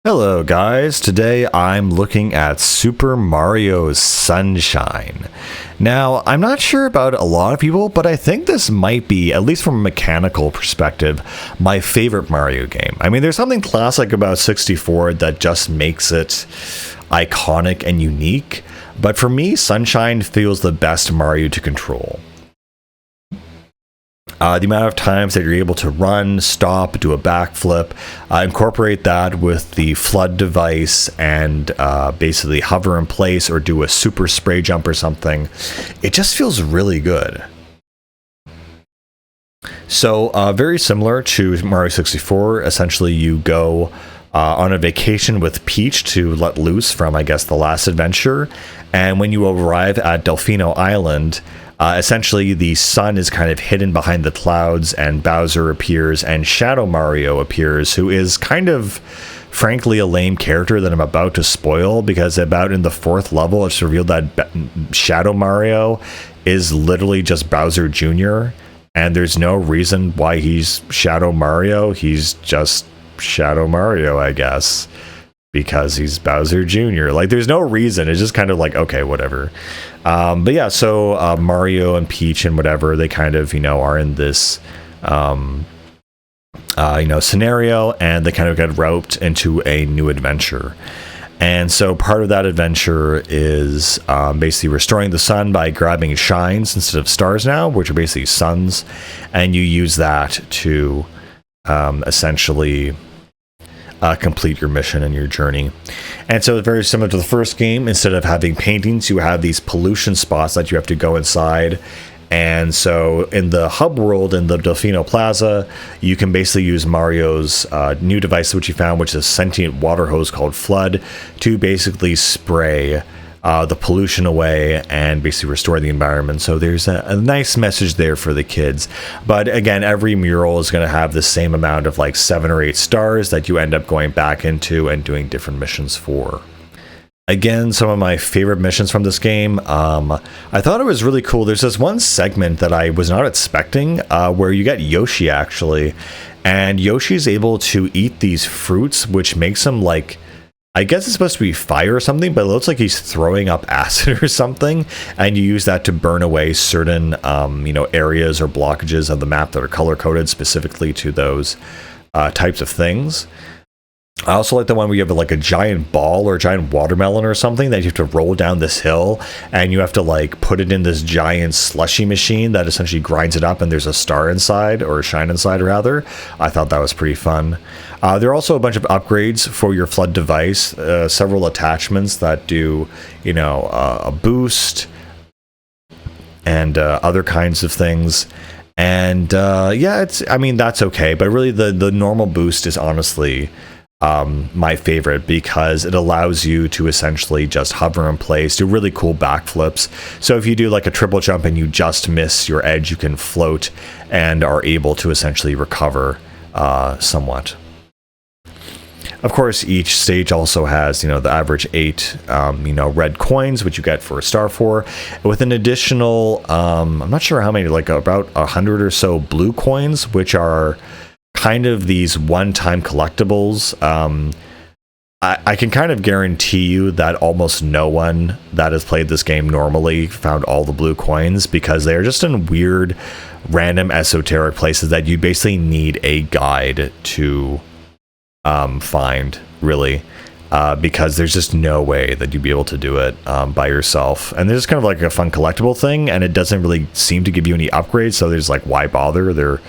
Hello guys, today I'm looking at Super Mario Sunshine. Now, I'm not sure about a lot of people, but I think this might be, at least from a mechanical perspective, my favorite Mario game. I mean, there's something classic about 64 that just makes it iconic and unique, but for me, Sunshine feels the best Mario to control. The amount of times that you're able to run, stop, do a backflip, incorporate that with the FLUDD device and basically hover in place or do a super spray jump or something, it just feels really good. So very similar to Mario 64, essentially you go on a vacation with Peach to let loose from, I guess, the last adventure. And when you arrive at Delfino Island, essentially the sun is kind of hidden behind the clouds and Bowser appears and Shadow Mario appears, who is kind of, frankly, a lame character that I'm about to spoil, because about in the 4th level it's revealed that Shadow Mario is literally just Bowser Jr. and there's no reason why he's Shadow Mario. He's just Shadow Mario, I guess, because he's Bowser Jr. Like, there's no reason. It's just kind of like, okay, whatever. But yeah, so Mario and Peach and whatever, they kind of, are in this, scenario, and they kind of get roped into a new adventure. And so part of that adventure is basically restoring the sun by grabbing shines instead of stars now, which are basically suns. And you use that to essentially complete your mission and your journey. And so very similar to the first game, instead of having paintings, you have these pollution spots that you have to go inside. And so in the hub world, in the Delfino Plaza, you can basically use Mario's new device, which he found, which is a sentient water hose called FLUDD, to basically spray the pollution away and basically restore the environment. So there's a nice message there for the kids. But again, every mural is going to have the same amount of like 7 or 8 stars that you end up going back into and doing different missions for. Again, some of my favorite missions from this game, I thought it was really cool. There's this one segment that I was not expecting where you get Yoshi actually, and Yoshi's able to eat these fruits, which makes him like, I guess it's supposed to be fire or something, but it looks like he's throwing up acid or something, and you use that to burn away certain, areas or blockages of the map that are color-coded specifically to those types of things. I also like the one where you have like a giant ball or a giant watermelon or something that you have to roll down this hill, and you have to like put it in this giant slushy machine that essentially grinds it up, and there's a star inside, or a shine inside rather. I thought that was pretty fun. There are also a bunch of upgrades for your FLUDD device, several attachments that do, a boost and other kinds of things. And that's okay. But really the normal boost is honestly my favorite, because it allows you to essentially just hover in place, do really cool backflips. So if you do like a triple jump and you just miss your edge, you can float and are able to essentially recover somewhat. Of course, each stage also has, the average 8, red coins, which you get for a star for, with an additional, I'm not sure how many, like about 100 or so blue coins, which are kind of these one-time collectibles. I can kind of guarantee you that almost no one that has played this game normally found all the blue coins, because they're just in weird, random, esoteric places that you basically need a guide to find, really, because there's just no way that you'd be able to do it by yourself. And there's kind of like a fun collectible thing, and it doesn't really seem to give you any upgrades, so there's like, why bother? They're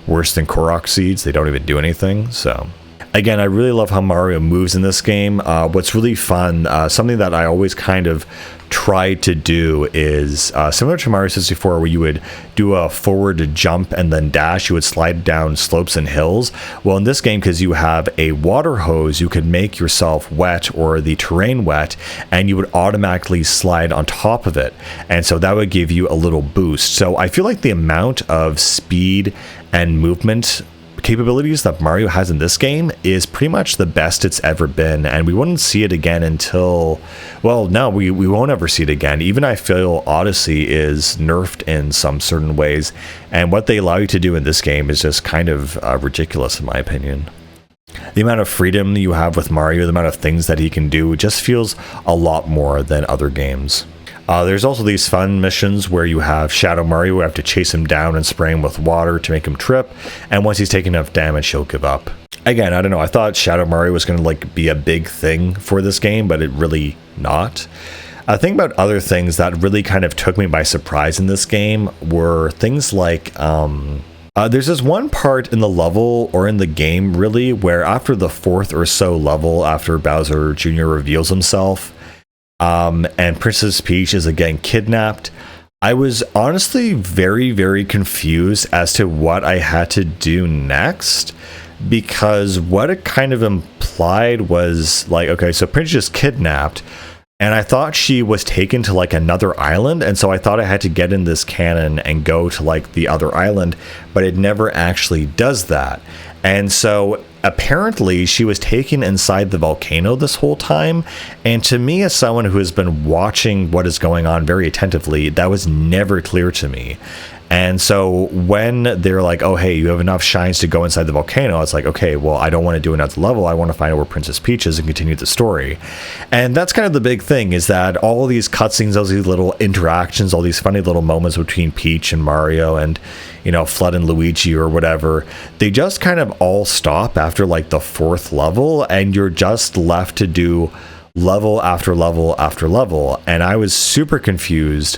worse than Korok seeds. They don't even do anything. So again, I really love how Mario moves in this game. What's really fun, something that I always kind of try to do is similar to Mario 64, where you would do a forward jump and then dash, you would slide down slopes and hills. Well, in this game, because you have a water hose, you could make yourself wet or the terrain wet, and you would automatically slide on top of it. And so that would give you a little boost. So I feel like the amount of speed and movement capabilities that Mario has in this game is pretty much the best it's ever been, and we wouldn't see it again until, well, no, we won't ever see it again. Even I feel Odyssey is nerfed in some certain ways, and what they allow you to do in this game is just kind of ridiculous in my opinion. The amount of freedom you have with Mario, the amount of things that he can do, just feels a lot more than other games. There's also these fun missions where you have Shadow Mario, where you have to chase him down and spray him with water to make him trip, and once he's taken enough damage, he'll give up. Again, I don't know, I thought Shadow Mario was going to like be a big thing for this game, but it really not. I think about other things that really kind of took me by surprise in this game were things like, there's this one part in the level, or in the game really, where after the 4th or so level, after Bowser Jr. reveals himself, and Princess Peach is again kidnapped, I was honestly very, very confused as to what I had to do next, because what it kind of implied was like, okay, so Princess is kidnapped, and I thought she was taken to like another island, and so I thought I had to get in this cannon and go to like the other island, but it never actually does that. And so apparently she was taken inside the volcano this whole time, and to me, as someone who has been watching what is going on very attentively, that was never clear to me. And so when they're like, oh, hey, you have enough shines to go inside the volcano, it's like, okay, well, I don't want to do another level. I want to find out where Princess Peach is and continue the story. And that's kind of the big thing, is that all these cutscenes, all these little interactions, all these funny little moments between Peach and Mario and, you know, Flood and Luigi or whatever, they just kind of all stop after like the 4th level, and you're just left to do level after level after level. And I was super confused,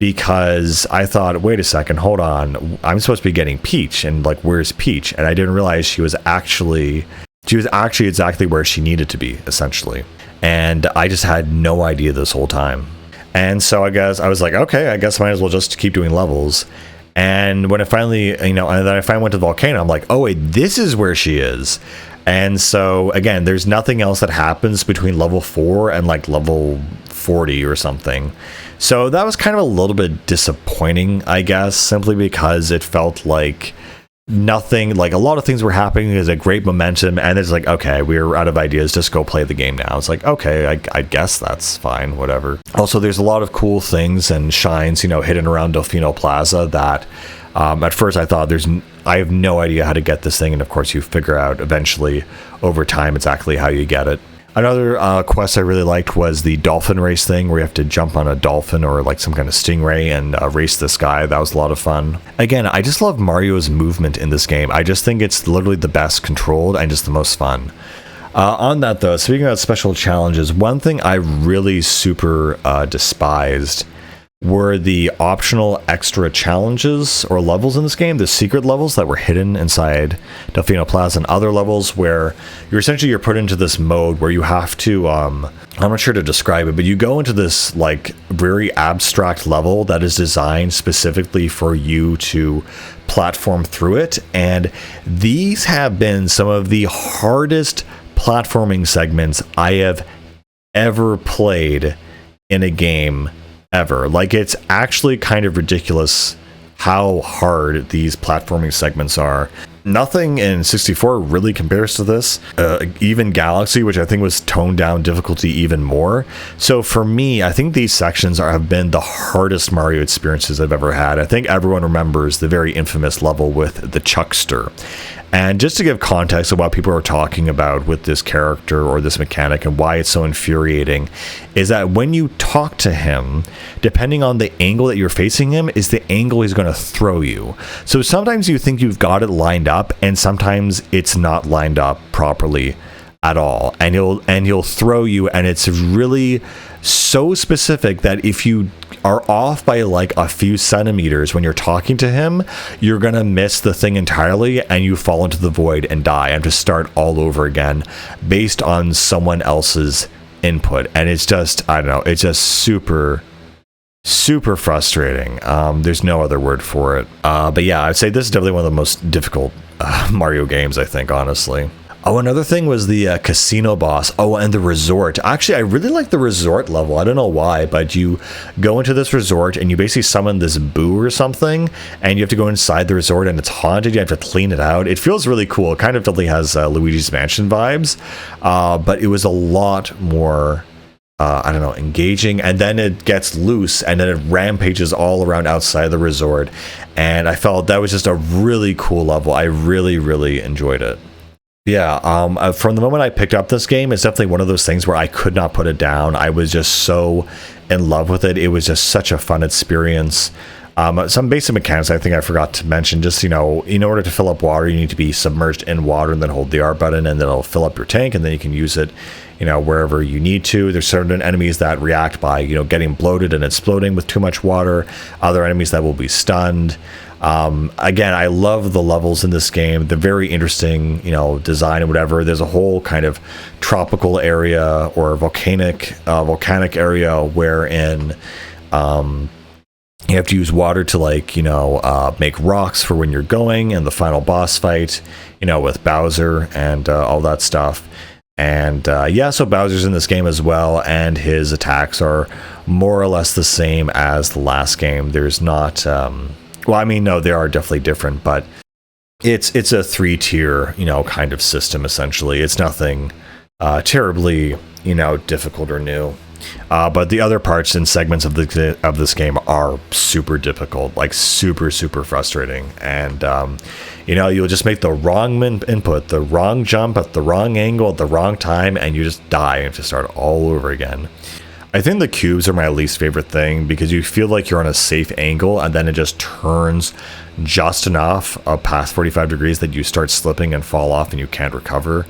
because I thought, wait a second, hold on, I'm supposed to be getting Peach, and like, where's Peach? And I didn't realize she was actually exactly where she needed to be, essentially. And I just had no idea this whole time. And so I guess I was like, okay, I guess I might as well just keep doing levels. And when I finally, you know, and then I finally went to the volcano, I'm like, oh wait, this is where she is. And so again, there's nothing else that happens between level 4 and like level 40 or something. So that was kind of a little bit disappointing, I guess, simply because it felt like nothing, like a lot of things were happening. There's a great momentum, and it's like, okay, we're out of ideas, just go play the game now. It's like, okay, I guess that's fine, whatever. Also, there's a lot of cool things and shines, you know, hidden around Delfino Plaza that at first I thought I have no idea how to get this thing, and of course you figure out eventually over time exactly how you get it. Another quest I really liked was the dolphin race thing, where you have to jump on a dolphin or like some kind of stingray and race this guy. That was a lot of fun. Again, I just love Mario's movement in this game. I just think it's literally the best controlled and just the most fun. On that though, speaking about special challenges, one thing I really super despised were the optional extra challenges or levels in this game, the secret levels that were hidden inside Delfino Plaza, and other levels where you're put into this mode where you have to, I'm not sure to describe it, but you go into this like very abstract level that is designed specifically for you to platform through it. And these have been some of the hardest platforming segments I have ever played in a game ever. Like, it's actually kind of ridiculous how hard these platforming segments are. Nothing in 64 really compares to this. Even Galaxy, which I think was toned down difficulty even more. So for me, I think these sections have been the hardest Mario experiences I've ever had. I think everyone remembers the very infamous level with the Chuckster. And just to give context of what people are talking about with this character or this mechanic and why it's so infuriating, is that when you talk to him, depending on the angle that you're facing him, is the angle he's going to throw you. So sometimes you think you've got it lined up, and sometimes it's not lined up properly at all. And he'll throw you, and it's really so specific that if you are off by like a few centimeters when you're talking to him, you're gonna miss the thing entirely and you fall into the void and die and just start all over again based on someone else's input. And it's just, I don't know, it's just super frustrating. There's no other word for it. But yeah, I'd say this is definitely one of the most difficult Mario games, I think, honestly. Oh, another thing was the casino boss. Oh, and the resort. Actually, I really like the resort level. I don't know why, but you go into this resort and you basically summon this boo or something, and you have to go inside the resort and it's haunted. You have to clean it out. It feels really cool. It kind of definitely has Luigi's Mansion vibes, but it was a lot more, I don't know, engaging. And then it gets loose and then it rampages all around outside the resort. And I felt that was just a really cool level. I really, really enjoyed it. Yeah, from the moment I picked up this game, it's definitely one of those things where I could not put it down. I was just so in love with it. It was just such a fun experience. Some basic mechanics I think I forgot to mention. Just, in order to fill up water, you need to be submerged in water and then hold the R button, and then it'll fill up your tank, and then you can use it, wherever you need to. There's certain enemies that react by, getting bloated and exploding with too much water. Other enemies that will be stunned. Again, I love the levels in this game. They're very interesting, design and whatever. There's a whole kind of tropical area or volcanic area wherein you have to use water to make rocks for when you're going, and the final boss fight, with Bowser and all that stuff. And so Bowser's in this game as well, and his attacks are more or less the same as the last game. There's not no, they are definitely different, but it's a 3-tier, kind of system essentially. It's nothing terribly, difficult or new. But the other parts and segments of this game are super difficult, like super frustrating, and you'll just make the wrong input, the wrong jump at the wrong angle at the wrong time, and you just die and have to start all over again. I think the cubes are my least favorite thing because you feel like you're on a safe angle and then it just turns just enough past 45 degrees that you start slipping and fall off and you can't recover.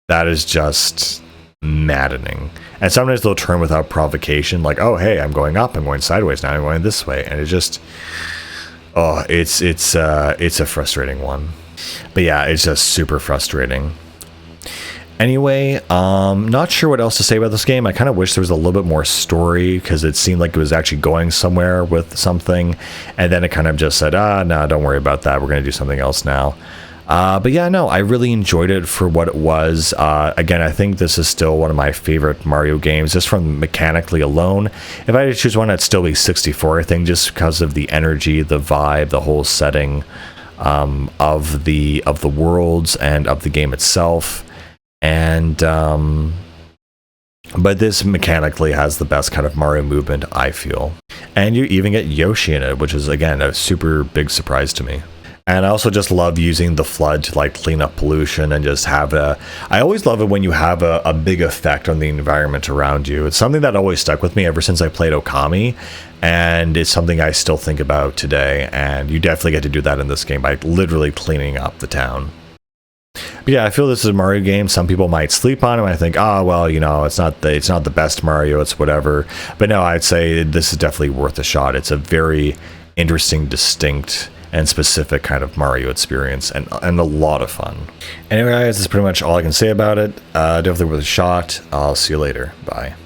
That is just maddening. And sometimes they'll turn without provocation, like, oh hey, I'm going up, I'm going sideways, now I'm going this way, and it just it's a frustrating one. But yeah, it's just super frustrating. Anyway, not sure what else to say about this game. I kind of wish there was a little bit more story because it seemed like it was actually going somewhere with something, and then it kind of just said, no, don't worry about that, we're going to do something else now. But yeah, no, I really enjoyed it for what it was. Again, I think this is still one of my favorite Mario games, just from mechanically alone. If I had to choose one, it'd still be 64, I think, just because of the energy, the vibe, the whole setting of the worlds and of the game itself. And but this mechanically has the best kind of Mario movement, I feel. And you even get Yoshi in it, which is, again, a super big surprise to me. And I also just love using the flood to clean up pollution and just have I always love it when you have a big effect on the environment around you. It's something that always stuck with me ever since I played Okami, and it's something I still think about today. And you definitely get to do that in this game by literally cleaning up the town. But yeah, I feel this is a Mario game. Some people might sleep on it. I think, it's not the best Mario, it's whatever. But no, I'd say this is definitely worth a shot. It's a very interesting, distinct, and specific kind of Mario experience, and a lot of fun. Anyway, guys, that's pretty much all I can say about it. Definitely worth a shot. I'll see you later. Bye.